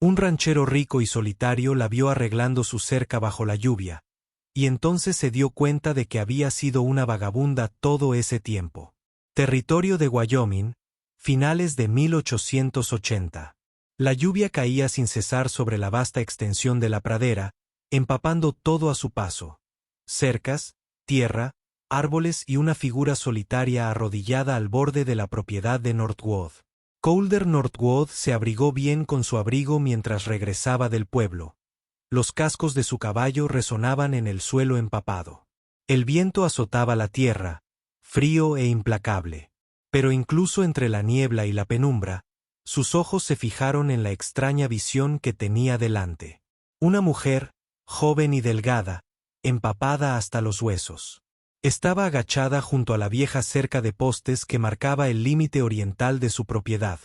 Un ranchero rico y solitario la vio arreglando su cerca bajo la lluvia, y entonces se dio cuenta de que había sido una vagabunda todo ese tiempo. Territorio de Wyoming, finales de 1880. La lluvia caía sin cesar sobre la vasta extensión de la pradera, empapando todo a su paso. Cercas, tierra, árboles y una figura solitaria arrodillada al borde de la propiedad de Northwood. Calder Northwood se abrigó bien con su abrigo mientras regresaba del pueblo. Los cascos de su caballo resonaban en el suelo empapado. El viento azotaba la tierra, frío e implacable. Pero incluso entre la niebla y la penumbra, sus ojos se fijaron en la extraña visión que tenía delante. Una mujer, joven y delgada, empapada hasta los huesos. Estaba agachada junto a la vieja cerca de postes que marcaba el límite oriental de su propiedad,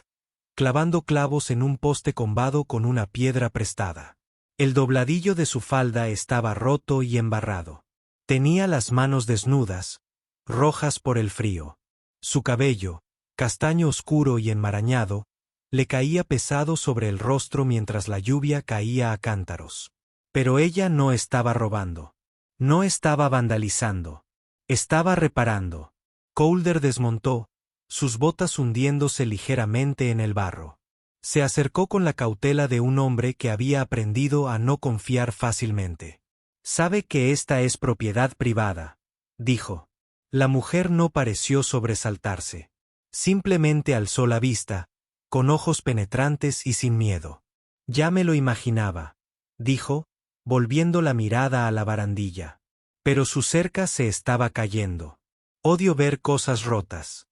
clavando clavos en un poste combado con una piedra prestada. El dobladillo de su falda estaba roto y embarrado. Tenía las manos desnudas, rojas por el frío. Su cabello, castaño oscuro y enmarañado, le caía pesado sobre el rostro mientras la lluvia caía a cántaros. Pero ella no estaba robando. No estaba vandalizando. Estaba reparando. Calder desmontó, sus botas hundiéndose ligeramente en el barro. Se acercó con la cautela de un hombre que había aprendido a no confiar fácilmente. «Sabe que esta es propiedad privada», dijo. La mujer no pareció sobresaltarse. Simplemente alzó la vista, con ojos penetrantes y sin miedo. «Ya me lo imaginaba», dijo, volviendo la mirada a la barandilla. Pero su cerca se estaba cayendo. «Odio ver cosas rotas».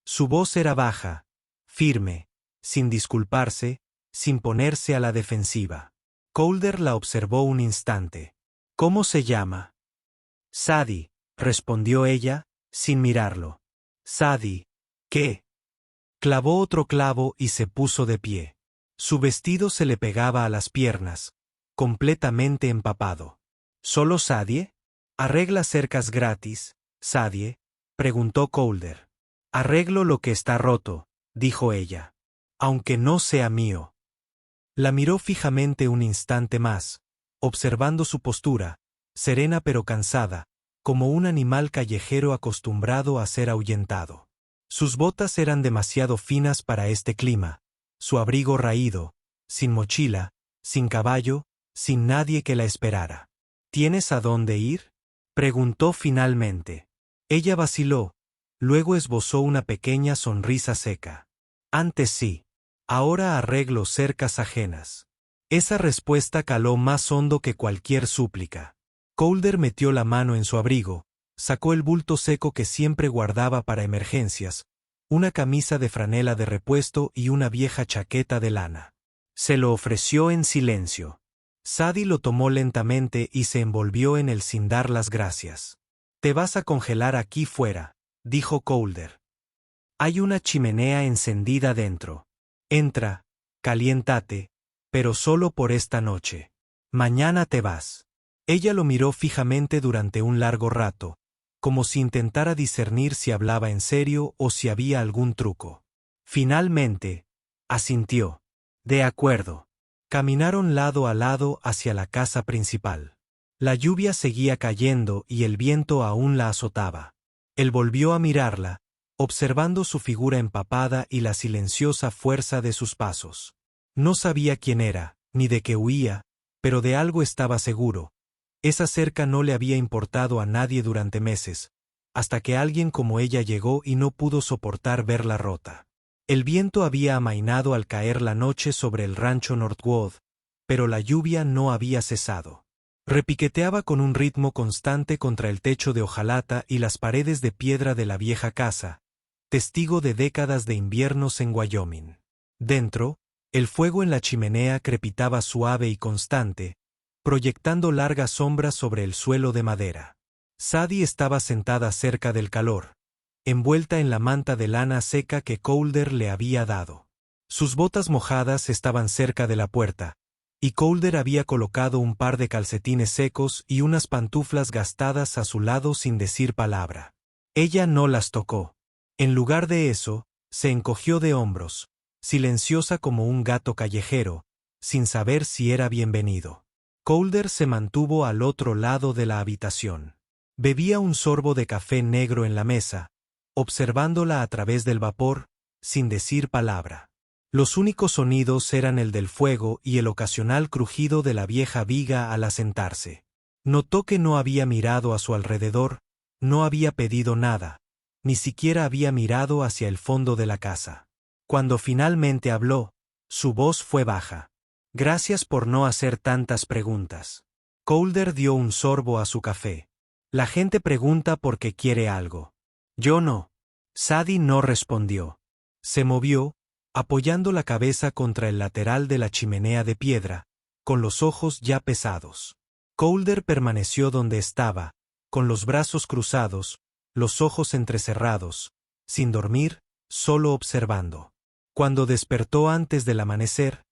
Su voz era baja, firme, sin disculparse, sin ponerse a la defensiva. Calder la observó un instante. «¿Cómo se llama?» «Sadie», respondió ella, sin mirarlo. «Sadie, ¿qué?» Clavó otro clavo y se puso de pie. Su vestido se le pegaba a las piernas, completamente empapado. «¿Solo Sadie?» «¿Arregla cercas gratis, Sadie?», preguntó Calder. «Arreglo lo que está roto», dijo ella. «Aunque no sea mío». La miró fijamente un instante más, observando su postura, serena pero cansada, como un animal callejero acostumbrado a ser ahuyentado. Sus botas eran demasiado finas para este clima, su abrigo raído, sin mochila, sin caballo, sin nadie que la esperara. «¿Tienes a dónde ir?», preguntó finalmente. Ella vaciló, luego esbozó una pequeña sonrisa seca. «Antes sí. Ahora arreglo cercas ajenas». Esa respuesta caló más hondo que cualquier súplica. Calder metió la mano en su abrigo, sacó el bulto seco que siempre guardaba para emergencias, una camisa de franela de repuesto y una vieja chaqueta de lana. Se lo ofreció en silencio. Sadie lo tomó lentamente y se envolvió en él sin dar las gracias. «Te vas a congelar aquí fuera», dijo Calder. «Hay una chimenea encendida dentro. Entra, caliéntate, pero solo por esta noche. Mañana te vas». Ella lo miró fijamente durante un largo rato, como si intentara discernir si hablaba en serio o si había algún truco. Finalmente, asintió. «De acuerdo». Caminaron lado a lado hacia la casa principal. La lluvia seguía cayendo y el viento aún la azotaba. Él volvió a mirarla, observando su figura empapada y la silenciosa fuerza de sus pasos. No sabía quién era, ni de qué huía, pero de algo estaba seguro. Esa cerca no le había importado a nadie durante meses, hasta que alguien como ella llegó y no pudo soportar verla rota. El viento había amainado al caer la noche sobre el rancho Northwood, pero la lluvia no había cesado. Repiqueteaba con un ritmo constante contra el techo de hojalata y las paredes de piedra de la vieja casa, testigo de décadas de inviernos en Wyoming. Dentro, el fuego en la chimenea crepitaba suave y constante, proyectando largas sombras sobre el suelo de madera. Sadie estaba sentada cerca del calor, envuelta en la manta de lana seca que Calder le había dado. Sus botas mojadas estaban cerca de la puerta, y Calder había colocado un par de calcetines secos y unas pantuflas gastadas a su lado sin decir palabra. Ella no las tocó. En lugar de eso, se encogió de hombros, silenciosa como un gato callejero, sin saber si era bienvenido. Calder se mantuvo al otro lado de la habitación. Bebía un sorbo de café negro en la mesa, observándola a través del vapor, sin decir palabra. Los únicos sonidos eran el del fuego y el ocasional crujido de la vieja viga al asentarse. Notó que no había mirado a su alrededor, no había pedido nada, ni siquiera había mirado hacia el fondo de la casa. Cuando finalmente habló, su voz fue baja. Gracias por no hacer tantas preguntas. Calder dio un sorbo a su café. La gente pregunta porque quiere algo. Yo no. Sadie no respondió. Se movió, apoyando la cabeza contra el lateral de la chimenea de piedra, con los ojos ya pesados. Calder permaneció donde estaba, con los brazos cruzados, los ojos entrecerrados, sin dormir, solo observando. Cuando despertó antes del amanecer,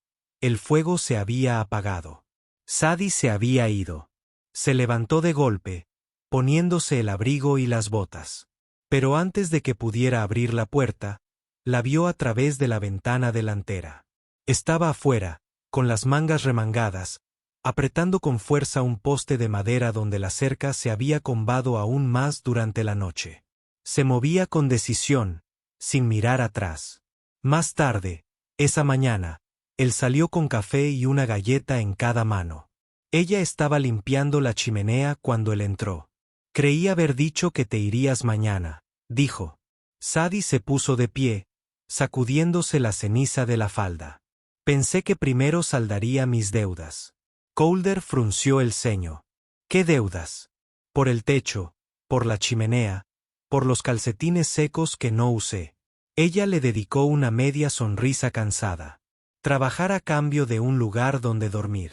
el fuego se había apagado. Sadie se había ido. Se levantó de golpe, poniéndose el abrigo y las botas. Pero antes de que pudiera abrir la puerta, la vio a través de la ventana delantera. Estaba afuera, con las mangas remangadas, apretando con fuerza un poste de madera donde la cerca se había combado aún más durante la noche. Se movía con decisión, sin mirar atrás. Más tarde, esa mañana, él salió con café y una galleta en cada mano. Ella estaba limpiando la chimenea cuando él entró. Creí haber dicho que te irías mañana, dijo. Sadie se puso de pie, sacudiéndose la ceniza de la falda. Pensé que primero saldaría mis deudas. Calder frunció el ceño. ¿Qué deudas? Por el techo, por la chimenea, por los calcetines secos que no usé. Ella le dedicó una media sonrisa cansada. Trabajar a cambio de un lugar donde dormir.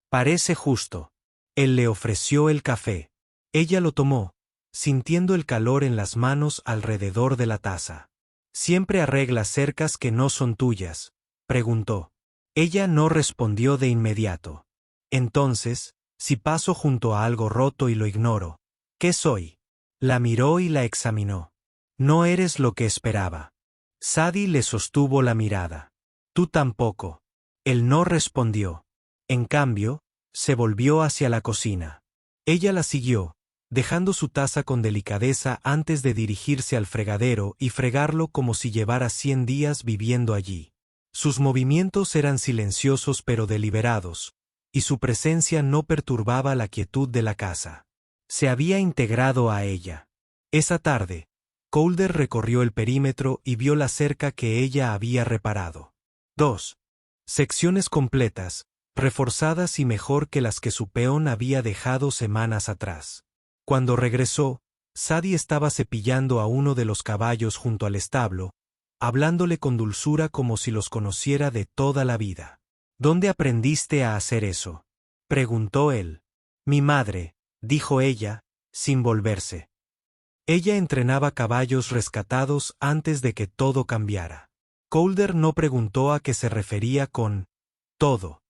Parece justo. Él le ofreció el café. Ella lo tomó, sintiendo el calor en las manos alrededor de la taza. ¿Siempre arreglas cercas que no son tuyas?, preguntó. Ella no respondió de inmediato. Entonces, si paso junto a algo roto y lo ignoro, ¿qué soy? La miró y la examinó. No eres lo que esperaba. Sadie le sostuvo la mirada. Tú tampoco. Él no respondió. En cambio, se volvió hacia la cocina. Ella la siguió, dejando su taza con delicadeza antes de dirigirse al fregadero y fregarlo como si llevara 100 días viviendo allí. Sus movimientos eran silenciosos pero deliberados, y su presencia no perturbaba la quietud de la casa. Se había integrado a ella. Esa tarde, Calder recorrió el perímetro y vio la cerca que ella había reparado. 2. Secciones completas, reforzadas y mejor que las que su peón había dejado semanas atrás. Cuando regresó, Sadie estaba cepillando a uno de los caballos junto al establo, hablándole con dulzura como si los conociera de toda la vida. ¿Dónde aprendiste a hacer eso?, preguntó él. Mi madre, dijo ella, sin volverse. Ella entrenaba caballos rescatados antes de que todo cambiara. Calder no preguntó a qué se refería con todo.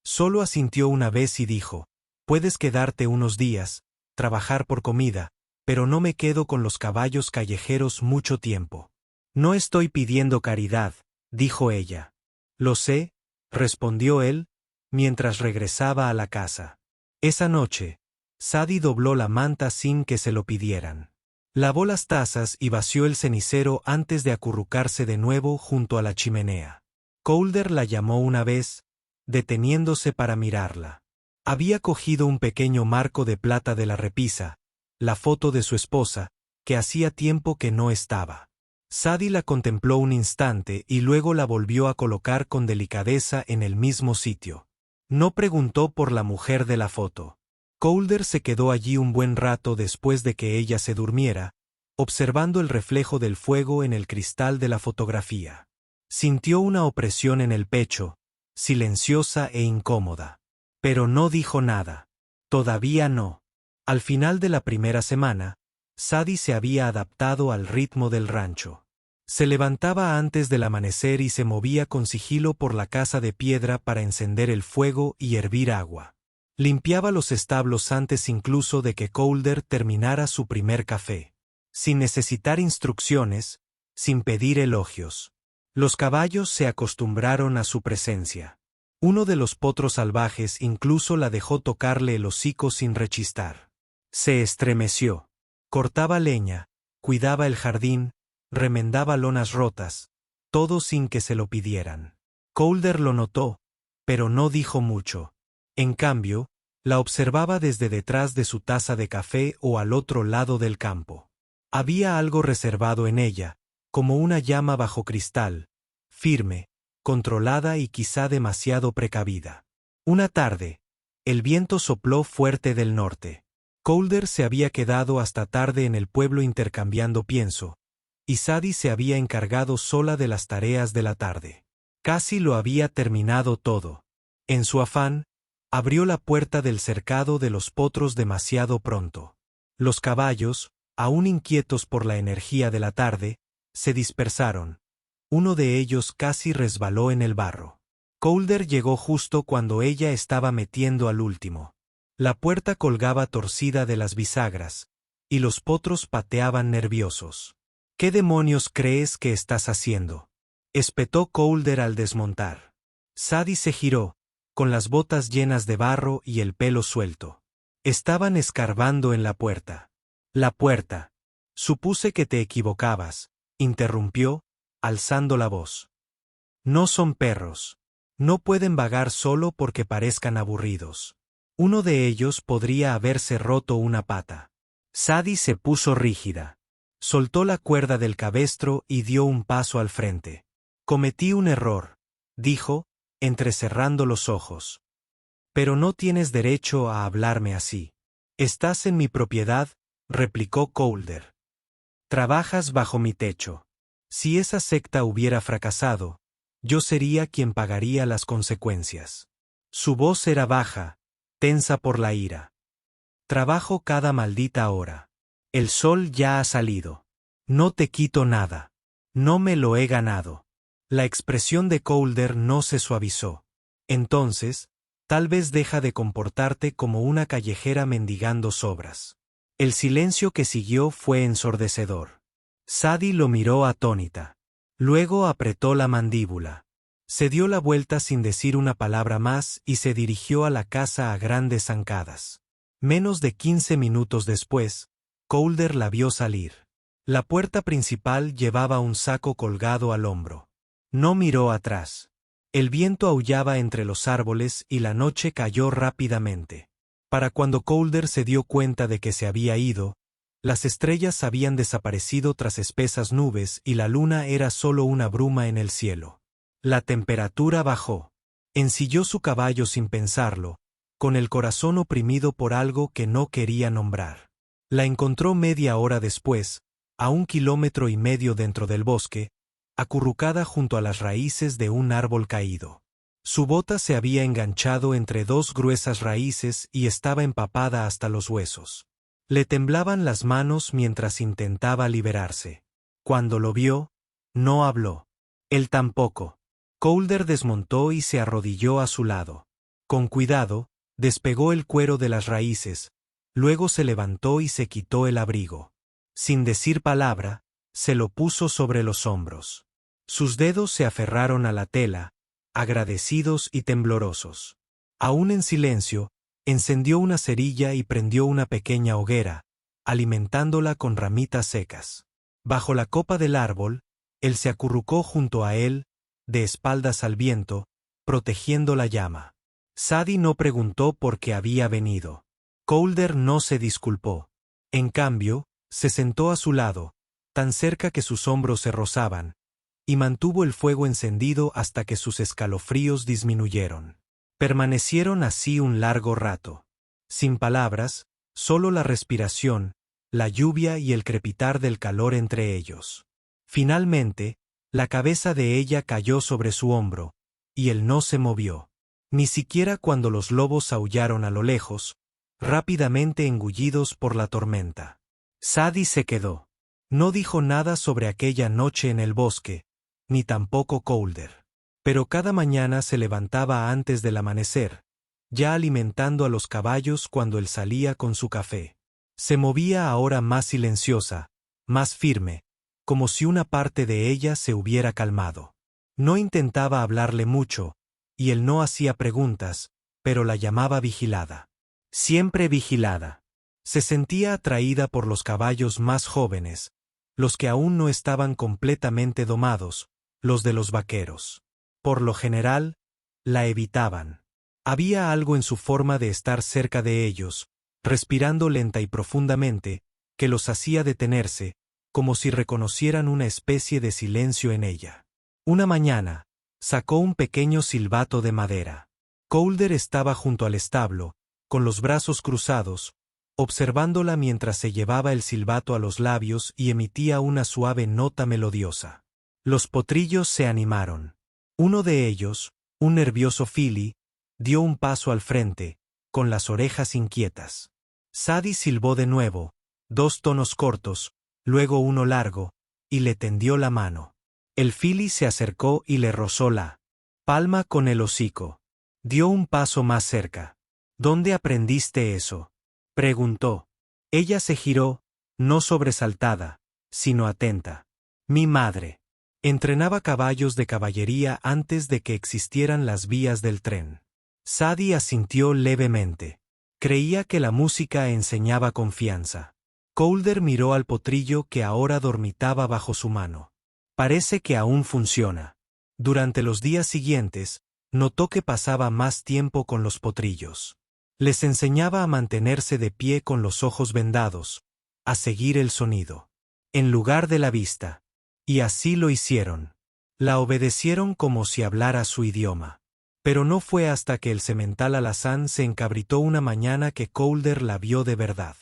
Solo asintió una vez y dijo, puedes quedarte unos días, trabajar por comida, pero no me quedo con los caballos callejeros mucho tiempo. No estoy pidiendo caridad, dijo ella. Lo sé, respondió él, mientras regresaba a la casa. Esa noche, Sadie dobló la manta sin que se lo pidieran. Lavó las tazas y vació el cenicero antes de acurrucarse de nuevo junto a la chimenea. Calder la llamó una vez, deteniéndose para mirarla. Había cogido un pequeño marco de plata de la repisa, la foto de su esposa, que hacía tiempo que no estaba. Sadie la contempló un instante y luego la volvió a colocar con delicadeza en el mismo sitio. No preguntó por la mujer de la foto. Calder se quedó allí un buen rato después de que ella se durmiera, observando el reflejo del fuego en el cristal de la fotografía. Sintió una opresión en el pecho, silenciosa e incómoda. Pero no dijo nada. Todavía no. Al final de la primera semana, Sadie se había adaptado al ritmo del rancho. Se levantaba antes del amanecer y se movía con sigilo por la casa de piedra para encender el fuego y hervir agua. Limpiaba los establos antes incluso de que Calder terminara su primer café. Sin necesitar instrucciones, sin pedir elogios. Los caballos se acostumbraron a su presencia. Uno de los potros salvajes incluso la dejó tocarle el hocico sin rechistar. Se estremeció. Cortaba leña, cuidaba el jardín, remendaba lonas rotas, todo sin que se lo pidieran. Colder lo notó, pero no dijo mucho. En cambio, la observaba desde detrás de su taza de café o al otro lado del campo. Había algo reservado en ella, como una llama bajo cristal, firme, controlada y quizá demasiado precavida. Una tarde, el viento sopló fuerte del norte. Colder se había quedado hasta tarde en el pueblo intercambiando pienso, y Sadie se había encargado sola de las tareas de la tarde. Casi lo había terminado todo. En su afán, abrió la puerta del cercado de los potros demasiado pronto. Los caballos, aún inquietos por la energía de la tarde, se dispersaron. Uno de ellos casi resbaló en el barro. Colder llegó justo cuando ella estaba metiendo al último. La puerta colgaba torcida de las bisagras, y los potros pateaban nerviosos. ¿Qué demonios crees que estás haciendo?, espetó Colder al desmontar. Sadie se giró, con las botas llenas de barro y el pelo suelto. Estaban escarbando en la puerta. La puerta. Supuse que te equivocabas, interrumpió, alzando la voz. No son perros. No pueden vagar solo porque parezcan aburridos. Uno de ellos podría haberse roto una pata. Sadie se puso rígida. Soltó la cuerda del cabestro y dio un paso al frente. Cometí un error, dijo, entrecerrando los ojos. Pero no tienes derecho a hablarme así. Estás en mi propiedad, replicó Colder. Trabajas bajo mi techo. Si esa secta hubiera fracasado, yo sería quien pagaría las consecuencias. Su voz era baja, tensa por la ira. Trabajo cada maldita hora. El sol ya ha salido. No te quito nada. No me lo he ganado. La expresión de Colder no se suavizó. Entonces, tal vez deja de comportarte como una callejera mendigando sobras. El silencio que siguió fue ensordecedor. Sadie lo miró atónita. Luego apretó la mandíbula. Se dio la vuelta sin decir una palabra más y se dirigió a la casa a grandes zancadas. Menos de 15 minutos después, Colder la vio salir. La puerta principal llevaba un saco colgado al hombro. No miró atrás. El viento aullaba entre los árboles y la noche cayó rápidamente. Para cuando Colder se dio cuenta de que se había ido, las estrellas habían desaparecido tras espesas nubes y la luna era solo una bruma en el cielo. La temperatura bajó. Ensilló su caballo sin pensarlo, con el corazón oprimido por algo que no quería nombrar. La encontró media hora después, a 1,5 kilómetros dentro del bosque, acurrucada junto a las raíces de un árbol caído. Su bota se había enganchado entre dos gruesas raíces y estaba empapada hasta los huesos. Le temblaban las manos mientras intentaba liberarse. Cuando lo vio, no habló. Él tampoco. Colder desmontó y se arrodilló a su lado. Con cuidado, despegó el cuero de las raíces, luego se levantó y se quitó el abrigo. Sin decir palabra, se lo puso sobre los hombros. Sus dedos se aferraron a la tela, agradecidos y temblorosos. Aún en silencio, encendió una cerilla y prendió una pequeña hoguera, alimentándola con ramitas secas. Bajo la copa del árbol, él se acurrucó junto a él, de espaldas al viento, protegiendo la llama. Sadie no preguntó por qué había venido. Colder no se disculpó. En cambio, se sentó a su lado, tan cerca que sus hombros se rozaban, y mantuvo el fuego encendido hasta que sus escalofríos disminuyeron. Permanecieron así un largo rato. Sin palabras, solo la respiración, la lluvia y el crepitar del calor entre ellos. Finalmente, la cabeza de ella cayó sobre su hombro, y él no se movió. Ni siquiera cuando los lobos aullaron a lo lejos, rápidamente engullidos por la tormenta. Sadie se quedó. No dijo nada sobre aquella noche en el bosque, ni tampoco Colder. Pero cada mañana se levantaba antes del amanecer, ya alimentando a los caballos cuando él salía con su café. Se movía ahora más silenciosa, más firme, como si una parte de ella se hubiera calmado. No intentaba hablarle mucho, y él no hacía preguntas, pero la llamaba vigilada. Siempre vigilada. Se sentía atraída por los caballos más jóvenes, los que aún no estaban completamente domados, los de los vaqueros. Por lo general, la evitaban. Había algo en su forma de estar cerca de ellos, respirando lenta y profundamente, que los hacía detenerse, como si reconocieran una especie de silencio en ella. Una mañana, sacó un pequeño silbato de madera. Calder estaba junto al establo, con los brazos cruzados, observándola mientras se llevaba el silbato a los labios y emitía una suave nota melodiosa. Los potrillos se animaron. Uno de ellos, un nervioso filly, dio un paso al frente, con las orejas inquietas. Sadie silbó de nuevo, 2 tonos cortos, luego uno largo, y le tendió la mano. El filly se acercó y le rozó la palma con el hocico. Dio un paso más cerca. ¿Dónde aprendiste eso?, preguntó. Ella se giró, no sobresaltada, sino atenta. Mi madre. Entrenaba caballos de caballería antes de que existieran las vías del tren. Sadie asintió levemente. Creía que la música enseñaba confianza. Calder miró al potrillo que ahora dormitaba bajo su mano. Parece que aún funciona. Durante los días siguientes, notó que pasaba más tiempo con los potrillos. Les enseñaba a mantenerse de pie con los ojos vendados, a seguir el sonido, en lugar de la vista. Y así lo hicieron. La obedecieron como si hablara su idioma. Pero no fue hasta que el semental alazán se encabritó una mañana que Calder la vio de verdad.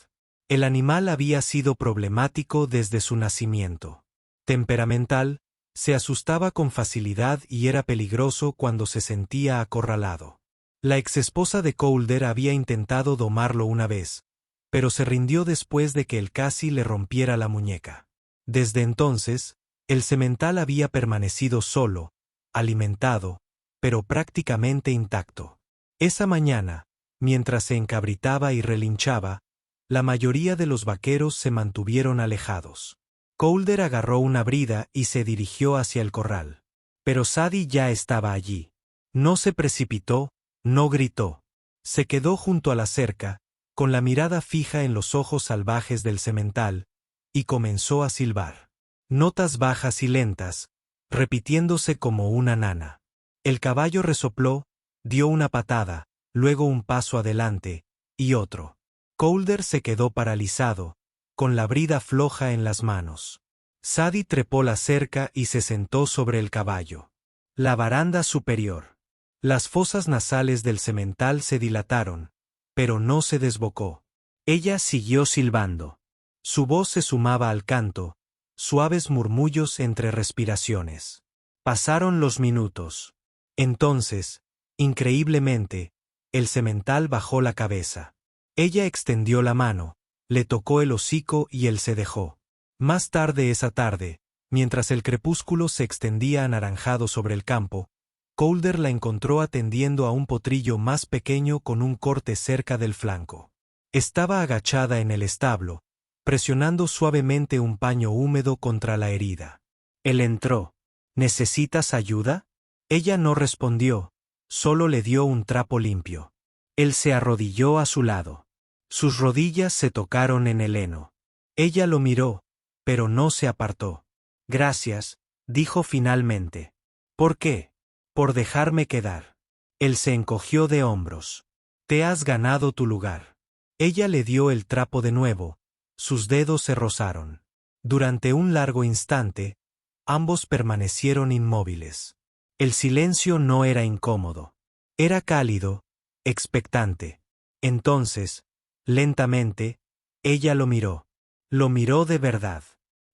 El animal había sido problemático desde su nacimiento. Temperamental, se asustaba con facilidad y era peligroso cuando se sentía acorralado. La exesposa de Calder había intentado domarlo una vez, pero se rindió después de que el casi le rompiera la muñeca. Desde entonces, el semental había permanecido solo, alimentado, pero prácticamente intacto. Esa mañana, mientras se encabritaba y relinchaba, la mayoría de los vaqueros se mantuvieron alejados. Calder agarró una brida y se dirigió hacia el corral. Pero Sadie ya estaba allí. No se precipitó, no gritó. Se quedó junto a la cerca, con la mirada fija en los ojos salvajes del semental, y comenzó a silbar. Notas bajas y lentas, repitiéndose como una nana. El caballo resopló, dio una patada, luego un paso adelante, y otro. Calder se quedó paralizado, con la brida floja en las manos. Sadie trepó la cerca y se sentó sobre el caballo. La baranda superior. Las fosas nasales del semental se dilataron, pero no se desbocó. Ella siguió silbando. Su voz se sumaba al canto, suaves murmullos entre respiraciones. Pasaron los minutos. Entonces, increíblemente, el semental bajó la cabeza. Ella extendió la mano, le tocó el hocico y él se dejó. Más tarde esa tarde, mientras el crepúsculo se extendía anaranjado sobre el campo, Calder la encontró atendiendo a un potrillo más pequeño con un corte cerca del flanco. Estaba agachada en el establo, presionando suavemente un paño húmedo contra la herida. Él entró. ¿Necesitas ayuda? Ella no respondió, solo le dio un trapo limpio. Él se arrodilló a su lado. Sus rodillas se tocaron en el heno. Ella lo miró, pero no se apartó. Gracias, dijo finalmente. ¿Por qué? Por dejarme quedar. Él se encogió de hombros. Te has ganado tu lugar. Ella le dio el trapo de nuevo. Sus dedos se rozaron. Durante un largo instante, ambos permanecieron inmóviles. El silencio no era incómodo. Era cálido, expectante. Entonces, lentamente, ella lo miró. Lo miró de verdad.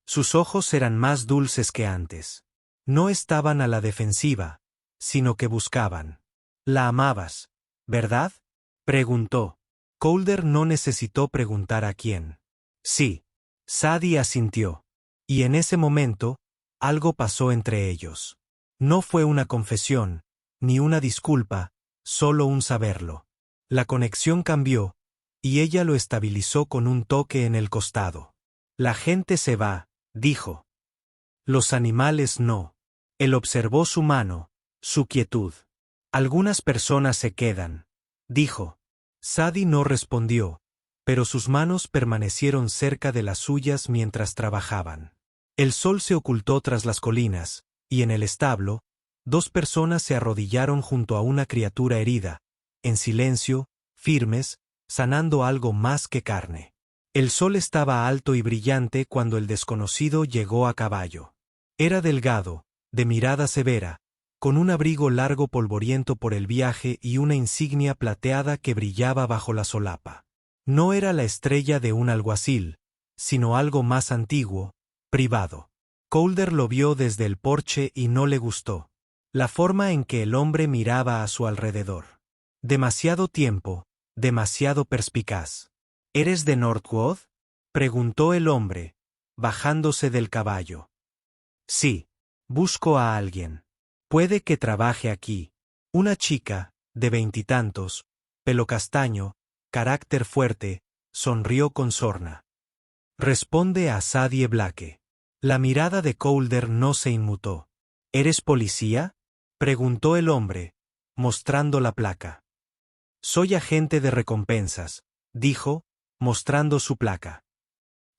Sus ojos eran más dulces que antes. No estaban a la defensiva, sino que buscaban. «La amabas, ¿verdad?», preguntó. Calder no necesitó preguntar a quién. Sí. Sadie asintió. Y en ese momento, algo pasó entre ellos. No fue una confesión, ni una disculpa, solo un saberlo. La conexión cambió, y ella lo estabilizó con un toque en el costado. La gente se va, dijo. Los animales no. Él observó su mano, su quietud. Algunas personas se quedan, dijo. Sadie no respondió, pero sus manos permanecieron cerca de las suyas mientras trabajaban. El sol se ocultó tras las colinas, y en el establo, dos personas se arrodillaron junto a una criatura herida, en silencio, firmes, sanando algo más que carne. El sol estaba alto y brillante cuando el desconocido llegó a caballo. Era delgado, de mirada severa, con un abrigo largo polvoriento por el viaje y una insignia plateada que brillaba bajo la solapa. No era la estrella de un alguacil, sino algo más antiguo, privado. Calder lo vio desde el porche y no le gustó. La forma en que el hombre miraba a su alrededor. Demasiado tiempo, demasiado perspicaz. ¿Eres de Northwood?, preguntó el hombre, bajándose del caballo. Sí, busco a alguien. Puede que trabaje aquí. Una chica, de 20 y tantos, pelo castaño, carácter fuerte, sonrió con sorna. Responde a Sadie Blake. La mirada de Calder no se inmutó. ¿Eres policía?, preguntó el hombre, mostrando la placa. Soy agente de recompensas, dijo, mostrando su placa.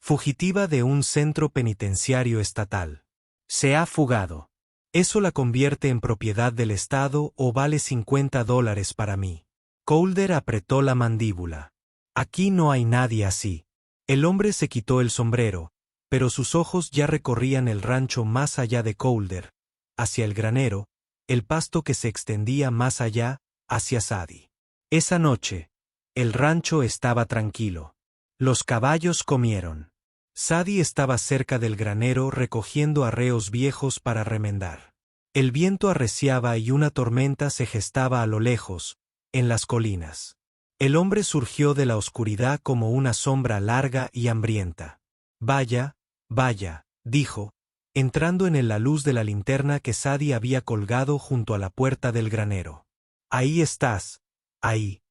Fugitiva de un centro penitenciario estatal. Se ha fugado. ¿Eso la convierte en propiedad del Estado o vale $50 para mí? Calder apretó la mandíbula. Aquí no hay nadie así. El hombre se quitó el sombrero, pero sus ojos ya recorrían el rancho más allá de Calder, hacia el granero, el pasto que se extendía más allá, hacia Sadie. Esa noche, el rancho estaba tranquilo. Los caballos comieron. Sadie estaba cerca del granero recogiendo arreos viejos para remendar. El viento arreciaba y una tormenta se gestaba a lo lejos, en las colinas. El hombre surgió de la oscuridad como una sombra larga y hambrienta. Vaya, vaya, dijo, entrando en la luz de la linterna que Sadie había colgado junto a la puerta del granero. Ahí estás, ahí.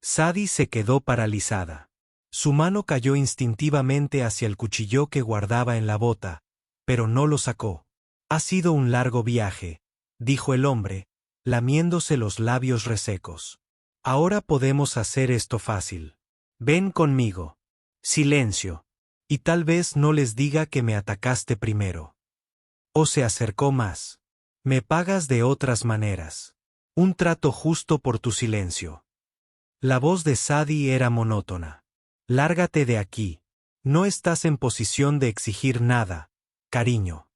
Sadie se quedó paralizada. Su mano cayó instintivamente hacia el cuchillo que guardaba en la bota, pero no lo sacó. Ha sido un largo viaje, dijo el hombre, lamiéndose los labios resecos. Ahora podemos hacer esto fácil. Ven conmigo. Silencio. Y tal vez no les diga que me atacaste primero. O se acercó más. Me pagas de otras maneras. Un trato justo por tu silencio. La voz de Sadie era monótona. Lárgate de aquí. No estás en posición de exigir nada, cariño.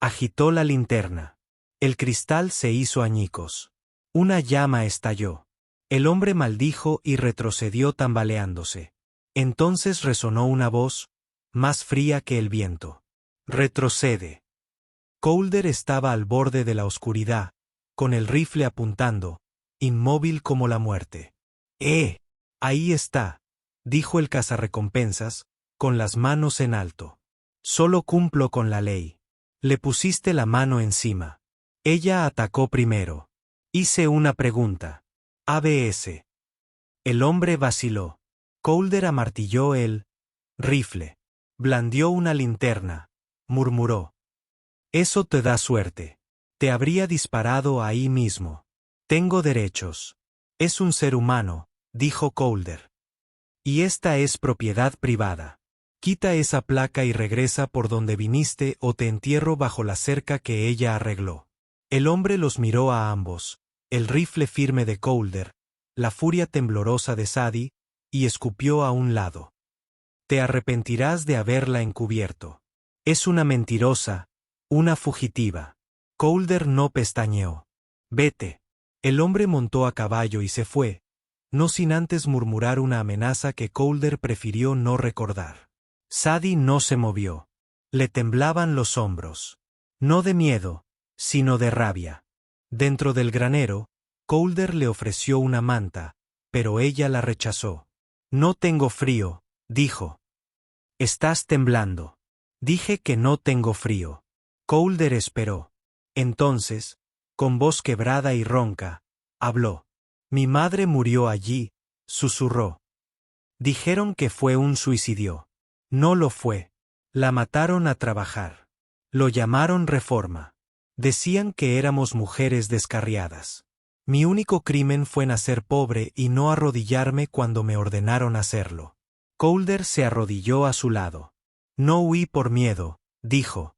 Agitó la linterna. El cristal se hizo añicos. Una llama estalló. El hombre maldijo y retrocedió tambaleándose. Entonces resonó una voz, más fría que el viento. Retrocede. Calder estaba al borde de la oscuridad, con el rifle apuntando, inmóvil como la muerte. Ahí está, dijo el cazarrecompensas, con las manos en alto. Solo cumplo con la ley. Le pusiste la mano encima. Ella atacó primero. Hice una pregunta. ABS. El hombre vaciló. Calder amartilló el rifle. Blandió una linterna. Murmuró. Eso te da suerte. Te habría disparado ahí mismo. Tengo derechos. Es un ser humano, dijo Calder. Y esta es propiedad privada. Quita esa placa y regresa por donde viniste o te entierro bajo la cerca que ella arregló. El hombre los miró a ambos, el rifle firme de Calder, la furia temblorosa de Sadie, y escupió a un lado. Te arrepentirás de haberla encubierto. Es una mentirosa, una fugitiva. Calder no pestañeó. Vete. El hombre montó a caballo y se fue, no sin antes murmurar una amenaza que Calder prefirió no recordar. Sadie no se movió. Le temblaban los hombros. No de miedo, sino de rabia. Dentro del granero, Calder le ofreció una manta, pero ella la rechazó. No tengo frío, dijo. Estás temblando. Dije que no tengo frío. Calder esperó. Entonces, con voz quebrada y ronca, habló. Mi madre murió allí, susurró. Dijeron que fue un suicidio. No lo fue. La mataron a trabajar. Lo llamaron reforma. Decían que éramos mujeres descarriadas. Mi único crimen fue nacer pobre y no arrodillarme cuando me ordenaron hacerlo. Colder se arrodilló a su lado. No huí por miedo, dijo.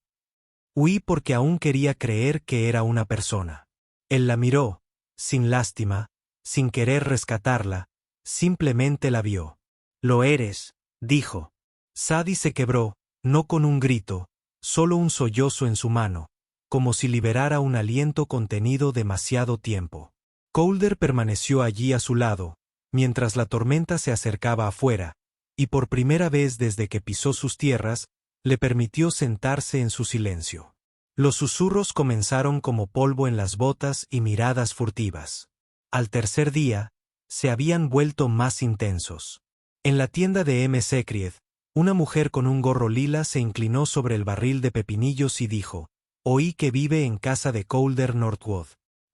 Huí porque aún quería creer que era una persona. Él la miró, sin lástima, sin querer rescatarla, simplemente la vio. Lo eres, dijo. Sadie se quebró, no con un grito, solo un sollozo en su mano, como si liberara un aliento contenido demasiado tiempo. Colder permaneció allí a su lado, mientras la tormenta se acercaba afuera, y por primera vez desde que pisó sus tierras, le permitió sentarse en su silencio. Los susurros comenzaron como polvo en las botas y miradas furtivas. Al tercer día, se habían vuelto más intensos. En la tienda de M. Secried, una mujer con un gorro lila se inclinó sobre el barril de pepinillos y dijo, «Oí que vive en casa de Colder Northwood.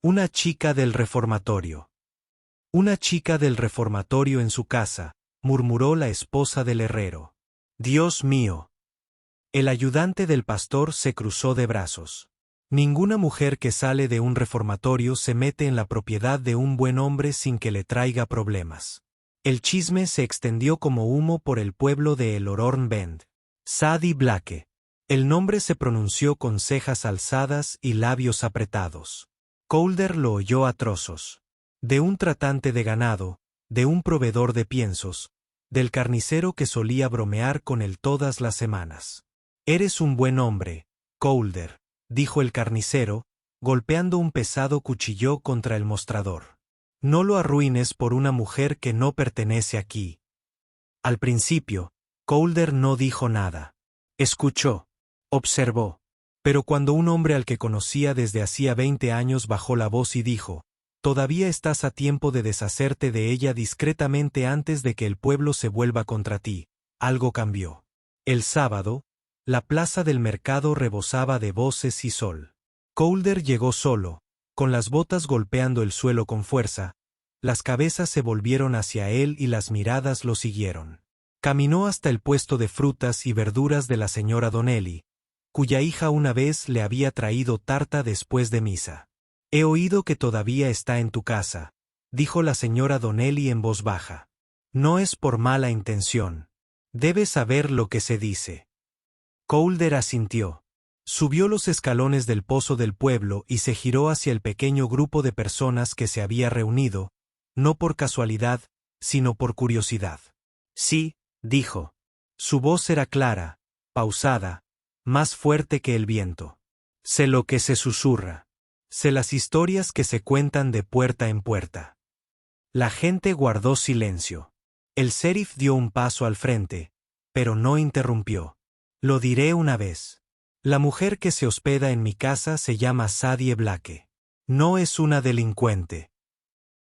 Una chica del reformatorio». «Una chica del reformatorio en su casa», murmuró la esposa del herrero. «Dios mío». El ayudante del pastor se cruzó de brazos. Ninguna mujer que sale de un reformatorio se mete en la propiedad de un buen hombre sin que le traiga problemas. El chisme se extendió como humo por el pueblo de Elororn Bend. Sadie Blake. El nombre se pronunció con cejas alzadas y labios apretados. Colder lo oyó a trozos. De un tratante de ganado, de un proveedor de piensos, del carnicero que solía bromear con él todas las semanas. «Eres un buen hombre, Colder», dijo el carnicero, golpeando un pesado cuchillo contra el mostrador. «No lo arruines por una mujer que no pertenece aquí». Al principio, Colder no dijo nada. Escuchó. Observó. Pero cuando un hombre al que conocía desde hacía 20 años bajó la voz y dijo, «Todavía estás a tiempo de deshacerte de ella discretamente antes de que el pueblo se vuelva contra ti», algo cambió. El sábado, la plaza del mercado rebosaba de voces y sol. Colder llegó solo, con las botas golpeando el suelo con fuerza, las cabezas se volvieron hacia él y las miradas lo siguieron. Caminó hasta el puesto de frutas y verduras de la señora Donnelly, cuya hija una vez le había traído tarta después de misa. «He oído que todavía está en tu casa», dijo la señora Donnelly en voz baja. «No es por mala intención. Debes saber lo que se dice». Colder asintió. Subió los escalones del pozo del pueblo y se giró hacia el pequeño grupo de personas que se había reunido, no por casualidad, sino por curiosidad. «Sí», dijo. Su voz era clara, pausada, más fuerte que el viento. «Sé lo que se susurra. Sé las historias que se cuentan de puerta en puerta». La gente guardó silencio. El sheriff dio un paso al frente, pero no interrumpió. «Lo diré una vez. La mujer que se hospeda en mi casa se llama Sadie Blake. No es una delincuente.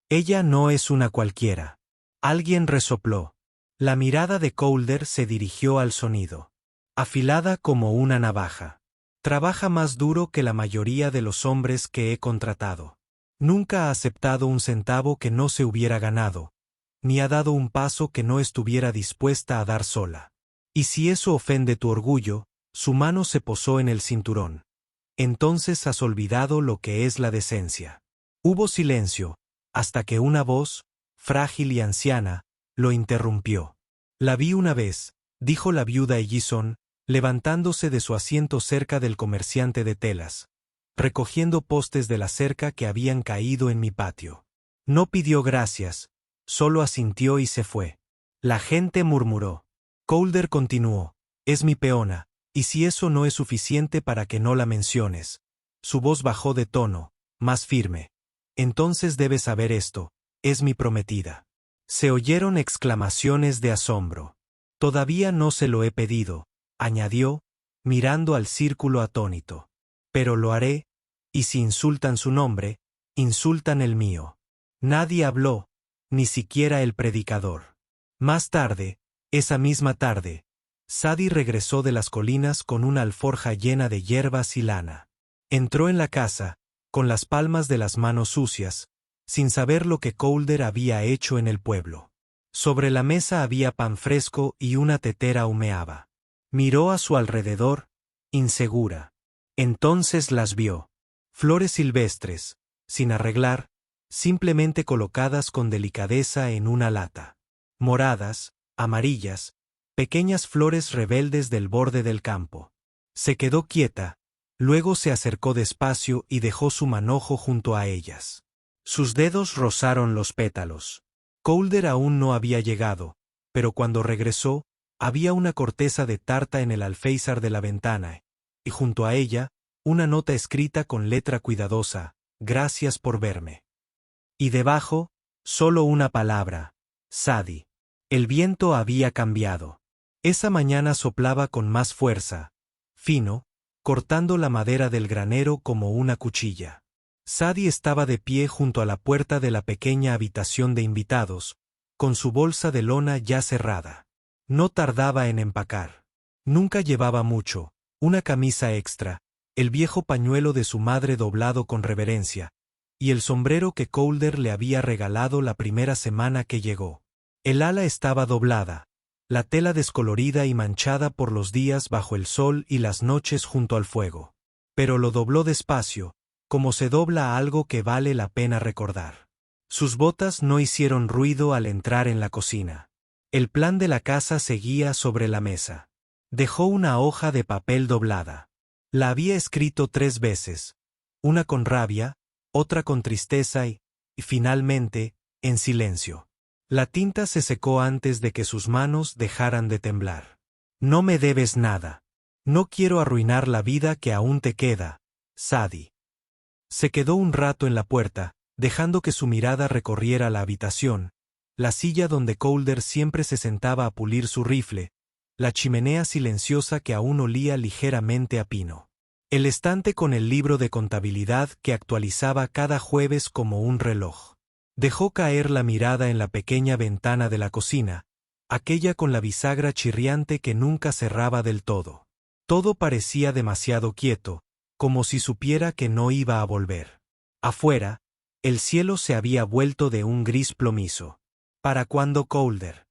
Ella no es una cualquiera». Alguien resopló. La mirada de Colder se dirigió al sonido. «Afilada como una navaja. Trabaja más duro que la mayoría de los hombres que he contratado. Nunca ha aceptado un centavo que no se hubiera ganado, ni ha dado un paso que no estuviera dispuesta a dar sola. Y si eso ofende tu orgullo», su mano se posó en el cinturón, «entonces has olvidado lo que es la decencia». Hubo silencio, hasta que una voz, frágil y anciana, lo interrumpió. «La vi una vez», dijo la viuda Ellison, levantándose de su asiento cerca del comerciante de telas, recogiendo postes de la cerca que habían caído en mi patio. No pidió gracias, solo asintió y se fue. La gente murmuró. Colder continuó, «Es mi peona, y si eso no es suficiente para que no la menciones». Su voz bajó de tono, más firme. «Entonces debes saber esto, es mi prometida». Se oyeron exclamaciones de asombro. «Todavía no se lo he pedido», añadió, mirando al círculo atónito. «Pero lo haré, y si insultan su nombre, insultan el mío». Nadie habló, ni siquiera el predicador. Más tarde, esa misma tarde, Sadie regresó de las colinas con una alforja llena de hierbas y lana. Entró en la casa, con las palmas de las manos sucias, sin saber lo que Colder había hecho en el pueblo. Sobre la mesa había pan fresco y una tetera humeaba. Miró a su alrededor, insegura. Entonces las vio. Flores silvestres, sin arreglar, simplemente colocadas con delicadeza en una lata. Moradas, amarillas, pequeñas flores rebeldes del borde del campo. Se quedó quieta, luego se acercó despacio y dejó su manojo junto a ellas. Sus dedos rozaron los pétalos. Calder aún no había llegado, pero cuando regresó, había una corteza de tarta en el alféizar de la ventana, y junto a ella, una nota escrita con letra cuidadosa: «Gracias por verme». Y debajo, solo una palabra: Sadie. El viento había cambiado. Esa mañana soplaba con más fuerza, fino, cortando la madera del granero como una cuchilla. Sadie estaba de pie junto a la puerta de la pequeña habitación de invitados, con su bolsa de lona ya cerrada. No tardaba en empacar. Nunca llevaba mucho: una camisa extra, el viejo pañuelo de su madre doblado con reverencia, y el sombrero que Calder le había regalado la primera semana que llegó. El ala estaba doblada, la tela descolorida y manchada por los días bajo el sol y las noches junto al fuego. Pero lo dobló despacio, como se dobla algo que vale la pena recordar. Sus botas no hicieron ruido al entrar en la cocina. El plan de la casa seguía sobre la mesa. Dejó una hoja de papel doblada. La había escrito 3 veces, una con rabia, otra con tristeza y, finalmente, en silencio. La tinta se secó antes de que sus manos dejaran de temblar. No me debes nada. No quiero arruinar la vida que aún te queda, Sadie. Se quedó un rato en la puerta, dejando que su mirada recorriera la habitación, la silla donde Calder siempre se sentaba a pulir su rifle, la chimenea silenciosa que aún olía ligeramente a pino. El estante con el libro de contabilidad que actualizaba cada jueves como un reloj. Dejó caer la mirada en la pequeña ventana de la cocina, aquella con la bisagra chirriante que nunca cerraba del todo. Todo parecía demasiado quieto, como si supiera que no iba a volver. Afuera, el cielo se había vuelto de un gris plomizo. Para cuando Calder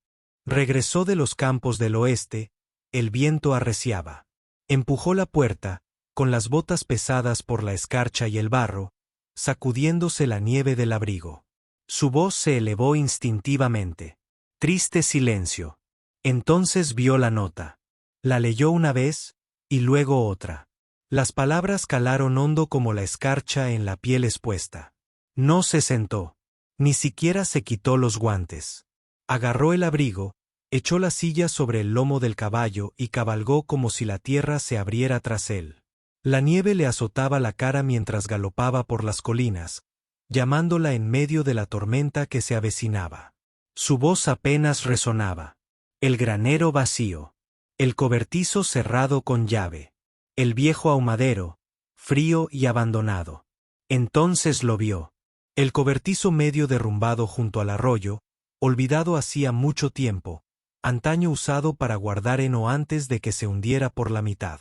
regresó de los campos del oeste, el viento arreciaba. Empujó la puerta, con las botas pesadas por la escarcha y el barro, sacudiéndose la nieve del abrigo. Su voz se elevó instintivamente. Triste silencio. Entonces vio la nota. La leyó una vez, y luego otra. Las palabras calaron hondo como la escarcha en la piel expuesta. No se sentó. Ni siquiera se quitó los guantes. Agarró el abrigo, echó la silla sobre el lomo del caballo y cabalgó como si la tierra se abriera tras él. La nieve le azotaba la cara mientras galopaba por las colinas, llamándola en medio de la tormenta que se avecinaba. Su voz apenas resonaba. El granero vacío. El cobertizo cerrado con llave. El viejo ahumadero, frío y abandonado. Entonces lo vio. El cobertizo medio derrumbado junto al arroyo, olvidado hacía mucho tiempo, antaño usado para guardar heno antes de que se hundiera por la mitad.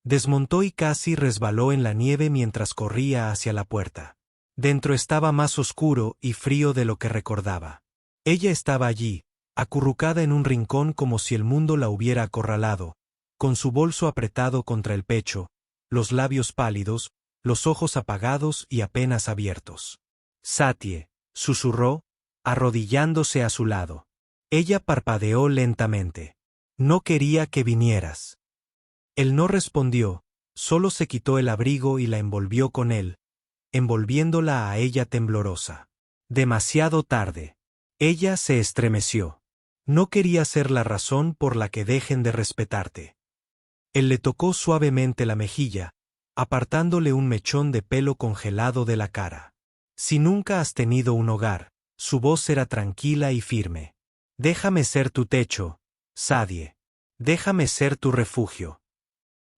Desmontó y casi resbaló en la nieve mientras corría hacia la puerta. Dentro estaba más oscuro y frío de lo que recordaba. Ella estaba allí, acurrucada en un rincón como si el mundo la hubiera acorralado, con su bolso apretado contra el pecho, los labios pálidos, los ojos apagados y apenas abiertos. Sadie, susurró, arrodillándose a su lado. Ella parpadeó lentamente. No quería que vinieras. Él no respondió, solo se quitó el abrigo y la envolvió con él, envolviéndola a ella temblorosa. Demasiado tarde. Ella se estremeció. No quería ser la razón por la que dejen de respetarte. Él le tocó suavemente la mejilla, apartándole un mechón de pelo congelado de la cara. Si nunca has tenido un hogar, su voz era tranquila y firme. Déjame ser tu techo, Sadie. Déjame ser tu refugio.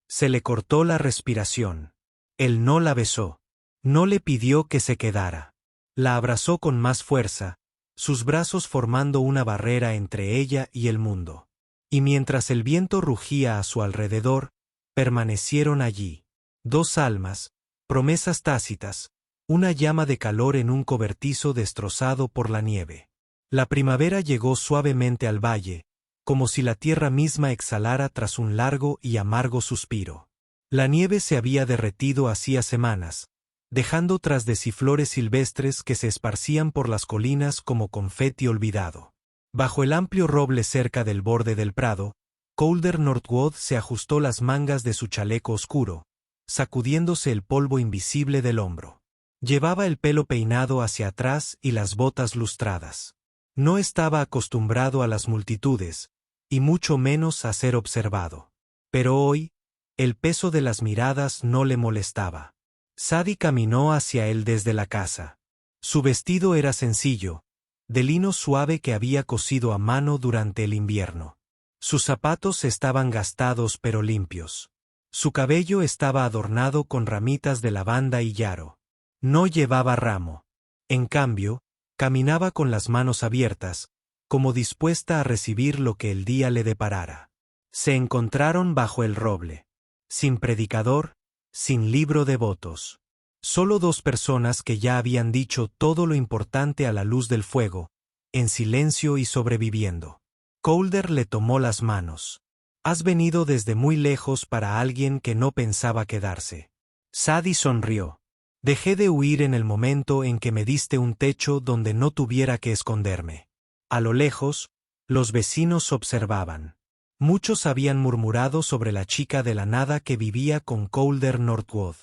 Se le cortó la respiración. Él no la besó. No le pidió que se quedara. La abrazó con más fuerza, sus brazos formando una barrera entre ella y el mundo. Y mientras el viento rugía a su alrededor, permanecieron allí. 2 almas, promesas tácitas, una llama de calor en un cobertizo destrozado por la nieve. La primavera llegó suavemente al valle, como si la tierra misma exhalara tras un largo y amargo suspiro. La nieve se había derretido hacía semanas, dejando tras de sí flores silvestres que se esparcían por las colinas como confeti olvidado. Bajo el amplio roble cerca del borde del prado, Calder Northwood se ajustó las mangas de su chaleco oscuro, sacudiéndose el polvo invisible del hombro. Llevaba el pelo peinado hacia atrás y las botas lustradas. No estaba acostumbrado a las multitudes, y mucho menos a ser observado. Pero hoy, el peso de las miradas no le molestaba. Sadie caminó hacia él desde la casa. Su vestido era sencillo, de lino suave que había cosido a mano durante el invierno. Sus zapatos estaban gastados pero limpios. Su cabello estaba adornado con ramitas de lavanda y yarrow. No llevaba ramo. En cambio, caminaba con las manos abiertas, como dispuesta a recibir lo que el día le deparara. Se encontraron bajo el roble. Sin predicador, sin libro de votos. Solo dos personas que ya habían dicho todo lo importante a la luz del fuego, en silencio y sobreviviendo. Calder le tomó las manos. Has venido desde muy lejos para alguien que no pensaba quedarse. Sadie sonrió. Dejé de huir en el momento en que me diste un techo donde no tuviera que esconderme. A lo lejos, los vecinos observaban. Muchos habían murmurado sobre la chica de la nada que vivía con Calder Northwood.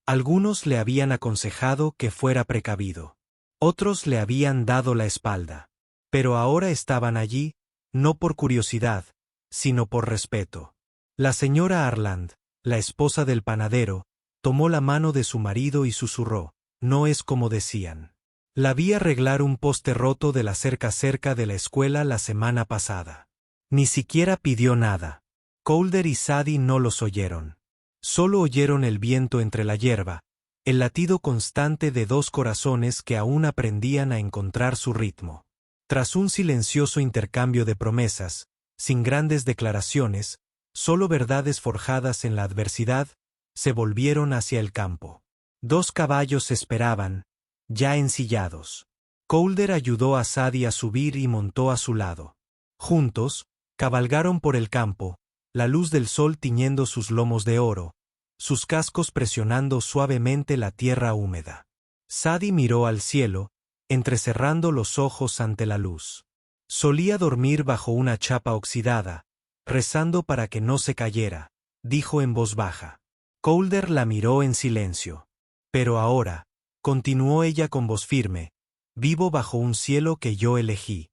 Algunos le habían aconsejado que fuera precavido. Otros le habían dado la espalda. Pero ahora estaban allí, no por curiosidad, sino por respeto. La señora Arland, la esposa del panadero, tomó la mano de su marido y susurró, no es como decían. La vi arreglar un poste roto de la cerca cerca de la escuela la semana pasada. Ni siquiera pidió nada. Calder y Sadie no los oyeron. Solo oyeron el viento entre la hierba, el latido constante de dos corazones que aún aprendían a encontrar su ritmo. Tras un silencioso intercambio de promesas, sin grandes declaraciones, solo verdades forjadas en la adversidad, se volvieron hacia el campo. Dos caballos esperaban, ya ensillados. Calder ayudó a Sadie a subir y montó a su lado. Juntos, cabalgaron por el campo, la luz del sol tiñendo sus lomos de oro, sus cascos presionando suavemente la tierra húmeda. Sadie miró al cielo, entrecerrando los ojos ante la luz. Solía dormir bajo una chapa oxidada, rezando para que no se cayera, dijo en voz baja. Calder la miró en silencio. Pero ahora, continuó ella con voz firme, vivo bajo un cielo que yo elegí.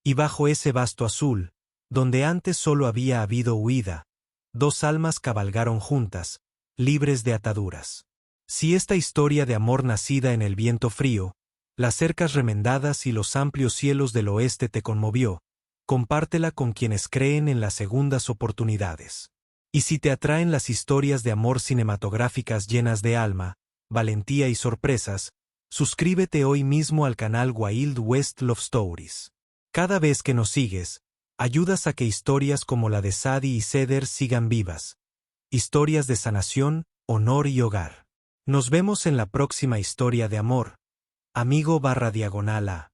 Y bajo ese vasto azul, donde antes solo había habido huida, dos almas cabalgaron juntas, libres de ataduras. Si esta historia de amor nacida en el viento frío, las cercas remendadas y los amplios cielos del oeste te conmovió, compártela con quienes creen en las segundas oportunidades. Y si te atraen las historias de amor cinematográficas llenas de alma, valentía y sorpresas, suscríbete hoy mismo al canal Wild West Love Stories. Cada vez que nos sigues, ayudas a que historias como la de Sadie y Cedar sigan vivas. Historias de sanación, honor y hogar. Nos vemos en la próxima historia de amor. Amigo /A